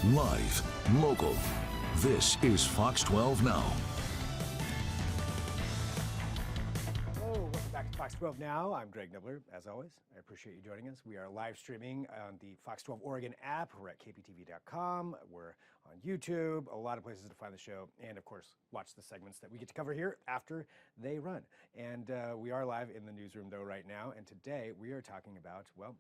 Live, local. This is Fox 12 Now. Hello, welcome back to Fox 12 Now. I'm Greg Nibbler, as always. I appreciate you joining us. We are live streaming on the Fox 12 Oregon app. We're at kptv.com. We're on YouTube, a lot of places to find the show, and of course, watch the segments that we get to cover here after they run. And we are live in the newsroom, though, right now. And today we are talking about, well,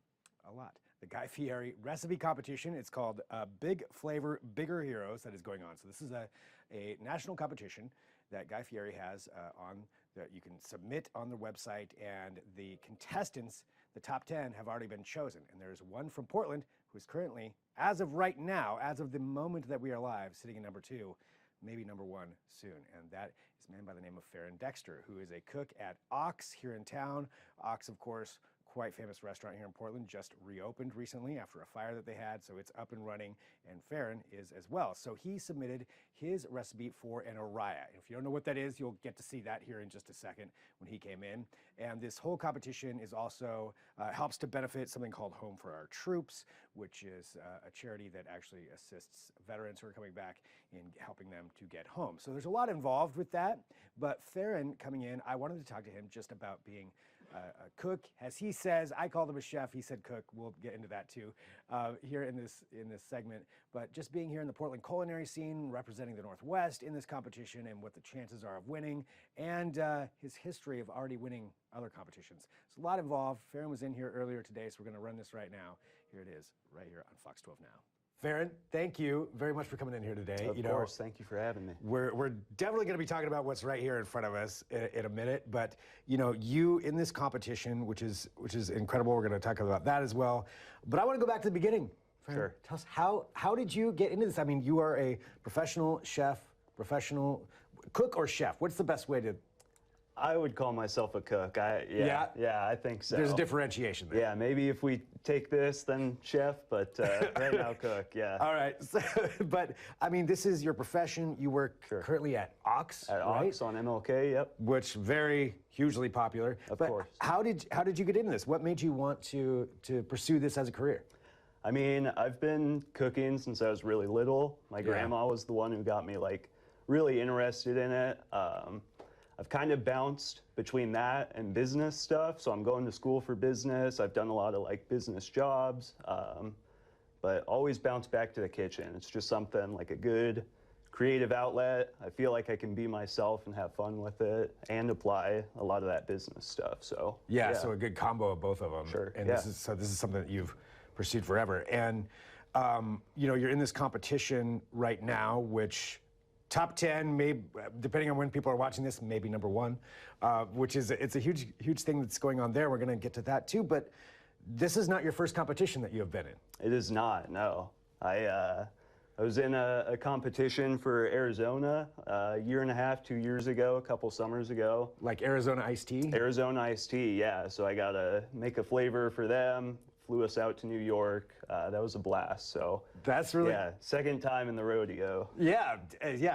a lot. The Guy Fieri recipe competition. It's called Big Flavor, Bigger Heroes that is going on. So this is a national competition that Guy Fieri has on that you can submit on the website, and the contestants, the top 10, have already been chosen. And there's one from Portland who is currently, as of right now, as of the moment that we are live, sitting in number 2, maybe number 1 soon. And that is a man by the name of Farron Dexter, who is a cook at Ox here in town. Ox, of course, quite famous restaurant here in Portland, just reopened recently after a fire that they had, so it's up and running, and Farron is as well. So he submitted his recipe for an arraya. If you don't know what that is, you'll get to see that here in just a second when he came in. And this whole competition is also helps to benefit something called Home for Our Troops, which is a charity that actually assists veterans who are coming back in helping them to get home. So there's a lot involved with that, but Farron coming in, I wanted to talk to him just about being a cook, as he says. I called him a chef. He said cook. We'll get into that too here in this segment. But just being here in the Portland culinary scene, representing the Northwest in this competition, and what the chances are of winning, and his history of already winning other competitions. There's a lot involved. Farron was in here earlier today, so we're going to run this right now. Here it is, right here on Fox 12 Now. Farron, thank you very much for coming in here today. Of course, thank you for having me. We're definitely going to be talking about what's right here in front of us in a minute, but you in this competition, which is incredible. We're going to talk about that as well. But I want to go back to the beginning. Farron, Sure. tell us how did you get into this? I mean, you are a professional chef, professional cook, or chef. What's the best way to? I would call myself a cook. Yeah, I think so. There's a differentiation there. Yeah, maybe if we take this, then chef, but right now cook, yeah. All right, so, but I mean, this is your profession. You work currently at Ox, At right? Ox on MLK, yep. Which very hugely popular. Of but course. How did you get into this? What made you want to pursue this as a career? I mean, I've been cooking since I was really little. My grandma was the one who got me really interested in it. I've kind of bounced between that and business stuff. So I'm going to school for business. I've done a lot of business jobs, but always bounce back to the kitchen. It's just something like a good creative outlet. I feel like I can be myself and have fun with it and apply a lot of that business stuff. So yeah. So a good combo of both of them. Sure. And this is something that you've pursued forever. And you're in this competition right now, which top 10, maybe, depending on when people are watching this, maybe number 1, which is it's a huge thing that's going on there. We're going to get to that too. But this is not your first competition that you have been in. It is not, no. I was in a competition for Arizona a year and a half, 2 years ago, a couple summers ago. Like Arizona iced tea? Arizona iced tea, yeah. So I got to make a flavor for them, flew us out to New York. That was a blast, so. That's really... Yeah, second time in the rodeo. Yeah,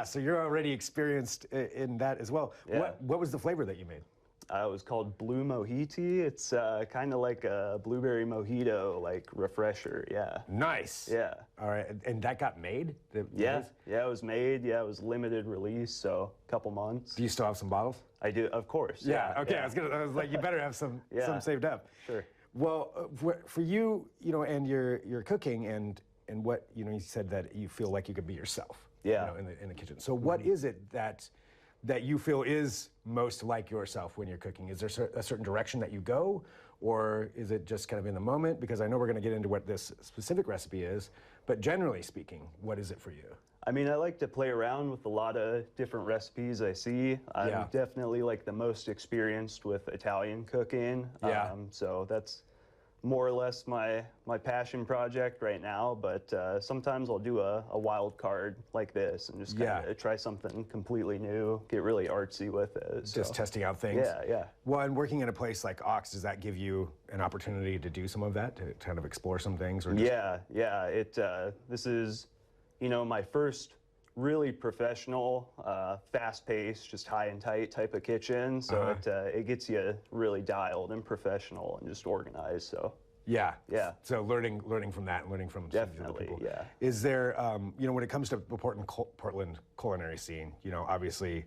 so you're already experienced in that as well. Yeah. What was the flavor that you made? It was called Blue Mojito. It's kind of like a blueberry mojito, refresher, yeah. Nice. Yeah. All right, and that got made? Yeah, it was made. Yeah, it was limited release, so a couple months. Do you still have some bottles? I do, of course. Yeah, okay, yeah. I was like, you better have some saved up. Sure. Well, for you, and your cooking and what, you said that you feel like you could be yourself. Yeah. In the kitchen. So what is it that you feel is most like yourself when you're cooking? Is there a certain direction that you go, or is it just kind of in the moment? Because I know we're going to get into what this specific recipe is, but generally speaking, what is it for you? I mean, I like to play around with a lot of different recipes I see. I'm definitely the most experienced with Italian cooking. Yeah. So that's more or less my passion project right now, but sometimes I'll do a wild card like this and just kind of try something completely new, get really artsy with it. So. Just testing out things? Yeah. Well, and working in a place like Ox, does that give you an opportunity to do some of that, to kind of explore some things? Or just... Yeah. This is, my first really professional, fast-paced, just high and tight type of kitchen. So it gets you really dialed and professional and just organized. So Yeah. Yeah. So learning from that and learning from some of these other Definitely, people. yeah. Is there, when it comes to the Portland culinary scene, obviously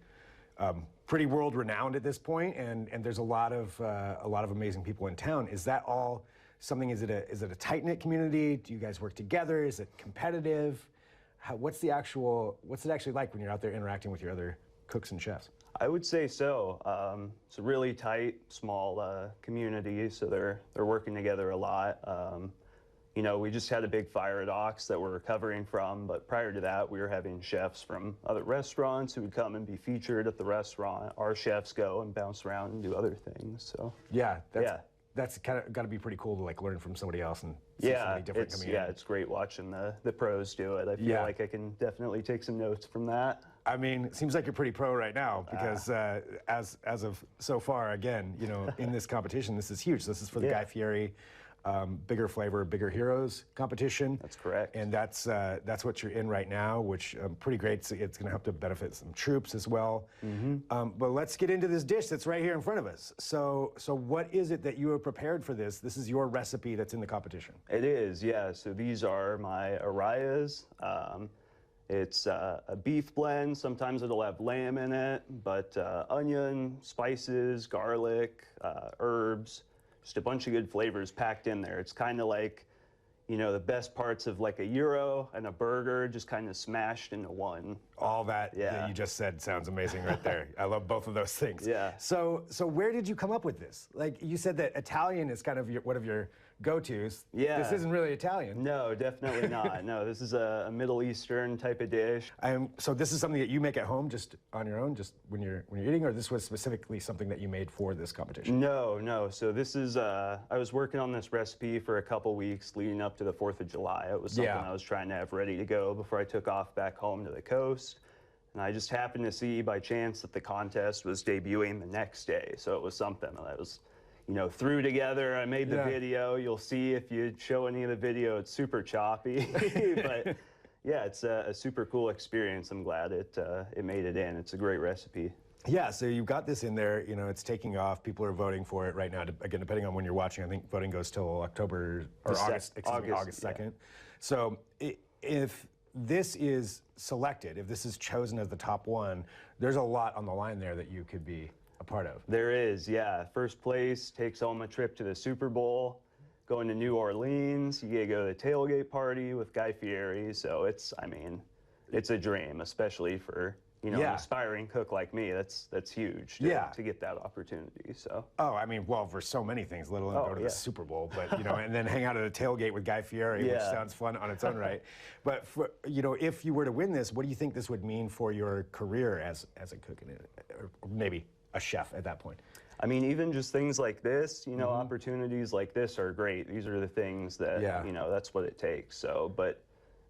pretty world renowned at this point, and there's a lot of amazing people in town. Is that all something? Is it a tight knit community? Do you guys work together? Is it competitive? What's it actually like when you're out there interacting with your other cooks and chefs? I would say so. It's a really tight, small community, so they're working together a lot. We just had a big fire at Ox that we're recovering from, but prior to that, we were having chefs from other restaurants who would come and be featured at the restaurant. Our chefs go and bounce around and do other things. So that's kind of got to be pretty cool to like learn from somebody else and see somebody different coming in. It's great watching the pros do it. I feel like I can definitely take some notes from that. I mean, it seems like you're pretty pro right now because as of so far, again, in this competition, this is huge. This is for the Guy Fieri Bigger Flavor, Bigger Heroes competition. That's correct. And that's what you're in right now, which pretty great. So it's going to help to benefit some troops as well. But let's get into this dish that's right here in front of us. So what is it that you have prepared for this? This is your recipe that's in the competition. It is, yeah. So these are my arrayas. It's a beef blend. Sometimes it'll have lamb in it, but onion, spices, garlic, herbs, just a bunch of good flavors packed in there. It's kind of like, the best parts of like a gyro and a burger just kind of smashed into one. All that you just said sounds amazing right there. I love both of those things. Yeah. So where did you come up with this? Like you said that Italian is kind of one of your go-tos. Yeah. This isn't really Italian. No, definitely not. No, this is a Middle Eastern type of dish. So this is something that you make at home, just on your own, just when you're eating, or this was specifically something that you made for this competition? No. So this is I was working on this recipe for a couple weeks leading up to the 4th of July. It was something I was trying to have ready to go before I took off back home to the coast. And I just happened to see by chance that the contest was debuting the next day. So it was something that I was threw together. I made the video. You'll see if you show any of the video, it's super choppy. But yeah, it's a super cool experience. I'm glad it made it in. It's a great recipe. Yeah, so you've got this in there. It's taking off. People are voting for it right now. Again, depending on when you're watching, I think voting goes till October or August 2nd. Yeah. So if this is selected, if this is chosen as the top one, there's a lot on the line there that you could be a part of. There is, yeah. First place takes home a trip to the Super Bowl, going to New Orleans. You get to go to the tailgate party with Guy Fieri. So it's a dream, especially for an aspiring cook like me. That's huge to get that opportunity. So. Oh, I mean, well, for so many things, let alone go to the Super Bowl, but and then hang out at a tailgate with Guy Fieri, which sounds fun on its own right. But for, if you were to win this, what do you think this would mean for your career as a cook, or maybe a chef at that point? I mean, even just things like this, opportunities like this are great. These are the things that, that's what it takes. So, but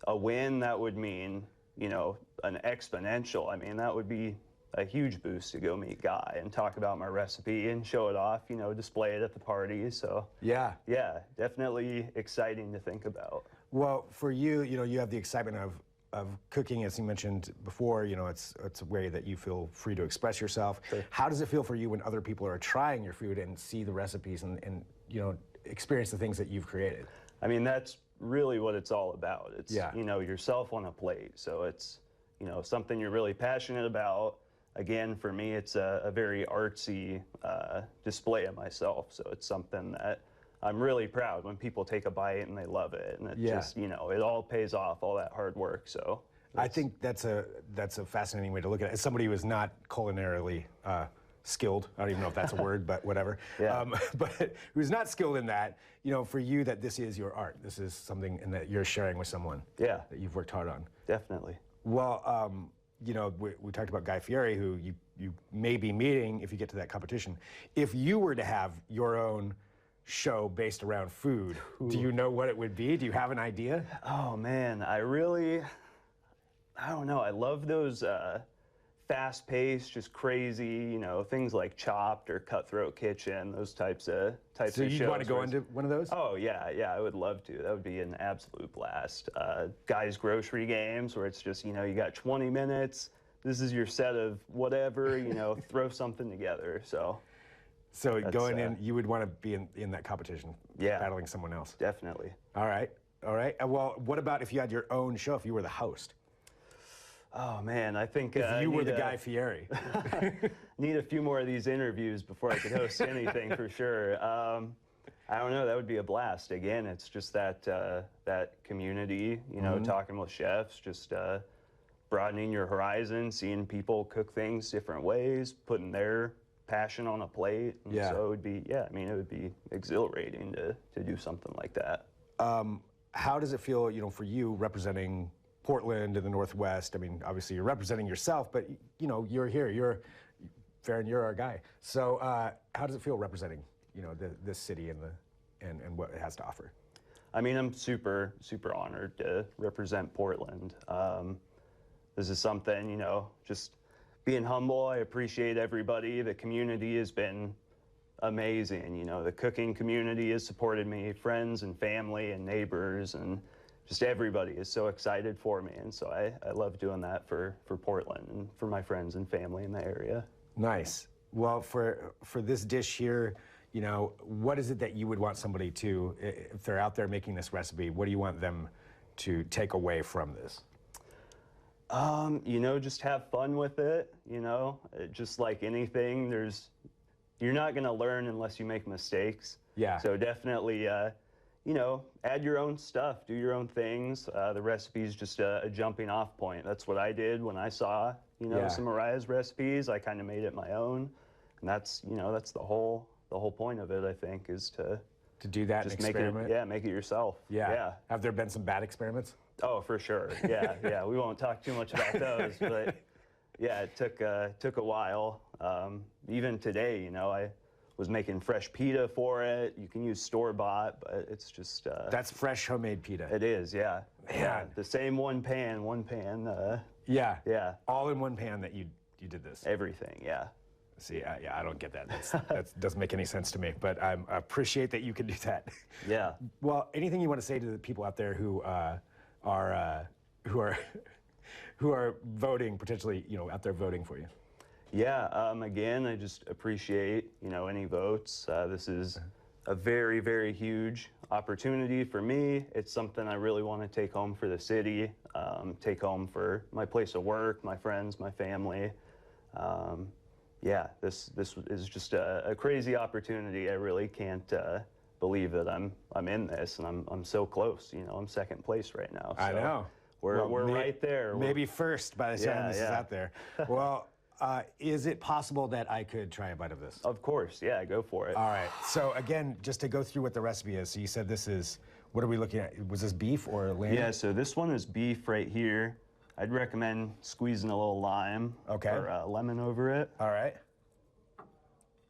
a win, that would mean, an exponential. I mean, that would be a huge boost to go meet Guy and talk about my recipe and show it off, display it at the party. So, yeah, definitely exciting to think about. Well, for you, you have the excitement of cooking, as you mentioned before. It's a way that you feel free to express yourself. Sure. How does it feel for you when other people are trying your food and see the recipes and experience the things that you've created? I mean, that's really what it's all about. It's yourself on a plate. So it's something you're really passionate about. Again, for me, it's a very artsy display of myself. So it's something that I'm really proud when people take a bite and they love it, and it just it all pays off, all that hard work. So I think that's a fascinating way to look at it. As somebody who is not culinarily skilled, I don't even know if that's a word, but whatever. But who's not skilled in that, for you, that this is your art. This is something that you're sharing with someone. That you've worked hard on. Definitely. Well, we talked about Guy Fieri, who you may be meeting if you get to that competition. If you were to have your own show based around food, do you know what it would be? Do you have an idea? Oh man, I don't know. I love those fast-paced, just crazy, things like Chopped or Cutthroat Kitchen, those types of shows. So you want to go into one of those? Oh yeah, I would love to. That would be an absolute blast. Guy's Grocery Games, where it's just, you got 20 minutes. This is your set of whatever, throw something together. So. So going in, you would want to be in that competition, Yeah. battling someone else. Definitely. All right, all right. Well, what about if you had your own show, if you were the host? Oh man, I think If you were the Guy Fieri. need a few more of these interviews before I could host anything for sure. I don't know. That would be a blast. Again, it's just that that community. You know, talking with chefs, just broadening your horizon, seeing people cook things different ways, putting their passion on a plate. And Yeah. So it would be, I mean, it would be exhilarating to do something like that. How does it feel, you know, for you representing Portland in the Northwest? I mean, obviously you're representing yourself, but you know, you're here. Farron, you're our guy. So how does it feel representing, you know, this city and what it has to offer? I mean, I'm super honored to represent Portland. This is something, you know, just being humble. I appreciate everybody. The community has been amazing. You know, the cooking community has supported me, friends and family and neighbors, and just everybody is so excited for me. And so I love doing that for Portland and for my friends and family in the area. Nice. Well, for this dish here, you know, what is it that you would want somebody to, if they're out there making this recipe, what do you want them to take away from this? You know, just have fun with it. You know, just like anything, you're not going to learn unless you make mistakes. Yeah. So definitely, you know, add your own stuff, do your own things. The recipe is just a jumping off point. That's what I did when I saw, you know, some Mariah's recipes. I kind of made it my own, and that's, you know, that's the whole point of it. I think is to do that just and make experiment? it, make it yourself. Yeah. Have there been some bad experiments? Oh, for sure. Yeah. We won't talk too much about those, but yeah, it took a while. Even today, you know, I was making fresh pita for it. You can use store-bought, but it's just That's fresh homemade pita. it is, yeah. Man. Yeah, the same one pan. Yeah. All in one pan that you did this. Everything, yeah. See, I don't get that. That doesn't make any sense to me, but I appreciate that you can do that. Yeah. Well, anything you want to say to the people out there who are voting, potentially, you know, out there voting for you? Yeah, again, I just appreciate, you know, any votes. This is a very, very huge opportunity for me. It's something I really want to take home for the city, take home for my place of work, my friends, my family. Yeah, this is just a crazy opportunity. I really can't believe that I'm in this, and I'm so close. You know, I'm second place right now. So I know. We're right there. Maybe first by the time this is out there. Well, is it possible that I could try a bite of this? Of course, yeah, go for it. All right. So again, just to go through what the recipe is. So you said this is, what are we looking at? Was this beef or lamb? Yeah, so this one is beef right here. I'd recommend squeezing a little lime or lemon over it. All right.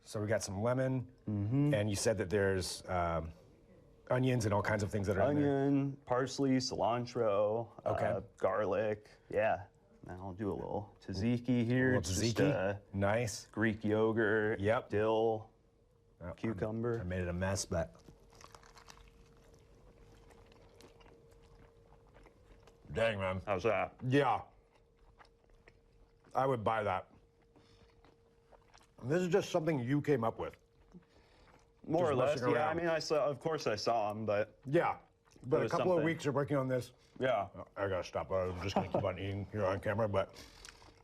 So we got some lemon, and you said that there's onions and all kinds of things that are in there. Onion, parsley, cilantro, garlic. Yeah. Now I'll do a little tzatziki here. A It's little just, tzatziki. Nice. Greek yogurt, Yep. dill, Oh, cucumber. I made it a mess, but. Dang, man. How's that? Yeah. I would buy that. This is just something you came up with. More or Just less, messing yeah. around. I mean, of course I saw them, but Yeah. But a was couple of something. weeks of working on this. yeah. I gotta stop. I'm just gonna keep on eating here on camera, but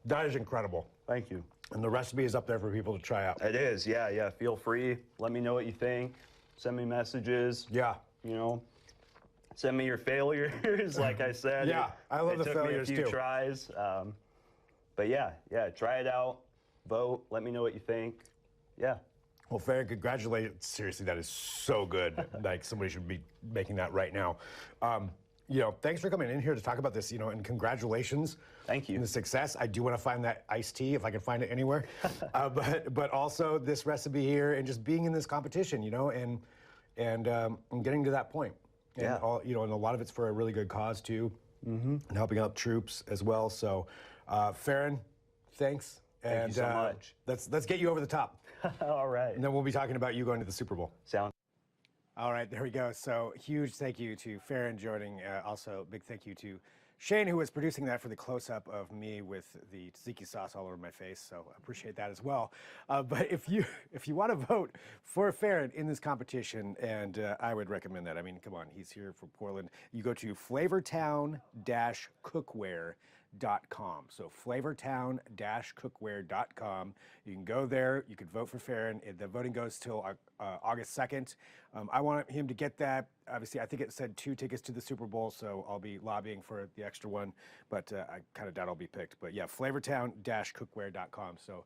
that is incredible. Thank you. And the recipe is up there for people to try out. It is, yeah. Feel free. Let me know what you think. Send me messages. Yeah. You know, send me your failures, like I said. Yeah, I love the took failures, me a few too. tries. But yeah, try it out. Vote. Let me know what you think. Yeah. Well, Farron, congratulations. Seriously, that is so good. Like, somebody should be making that right now. You know, thanks for coming in here to talk about this, you know, and congratulations. Thank you. On the success. I do want to find that iced tea if I can find it anywhere. But also this recipe here and just being in this competition, you know, and getting to that point. And Yeah. all, you know, and a lot of it's for a really good cause too. And helping out troops as well. So, Farron, thanks. Thank you so much. Let's get you over the top. All right. And then we'll be talking about you going to the Super Bowl. Sound. All right, there we go. So huge thank you to Farron joining. Also, big thank you to Shane, who was producing that for the close-up of me with the tzatziki sauce all over my face, so I appreciate that as well. But if you want to vote for Farron in this competition, and I would recommend that. I mean, come on, he's here from Portland. You go to flavortown-cookware.com. So flavortown-cookware.com. You can go there. You can vote for Farron. The voting goes till August 2nd. I want him to get that. Obviously, I think it said 2 tickets to the Super Bowl, so I'll be lobbying for the extra one, but I kind of doubt I'll be picked. But yeah, flavortown-cookware.com. So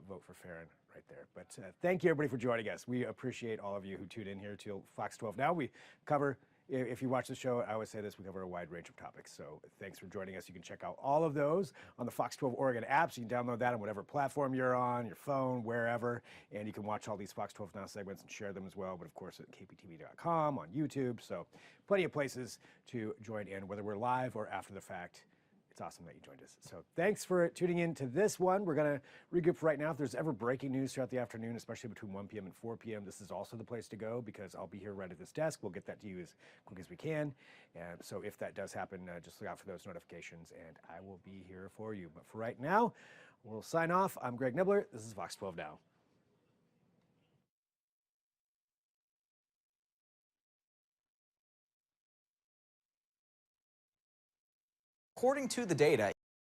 vote for Farron right there. But thank you, everybody, for joining us. We appreciate all of you who tune in here to Fox 12 Now. We cover, if you watch the show, I always say this, we cover a wide range of topics. So thanks for joining us. You can check out all of those on the Fox 12 Oregon app. So you can download that on whatever platform you're on, your phone, wherever. And you can watch all these Fox 12 Now segments and share them as well. But of course, at kptv.com, on YouTube. So plenty of places to join in, whether we're live or after the fact. It's awesome that you joined us. So thanks for tuning in to this one. We're going to regroup for right now. If there's ever breaking news throughout the afternoon, especially between 1 p.m. and 4 p.m., this is also the place to go because I'll be here right at this desk. We'll get that to you as quick as we can. And so if that does happen, just look out for those notifications and I will be here for you. But for right now, we'll sign off. I'm Greg Nibbler. This is Fox 12 Now. According to the data,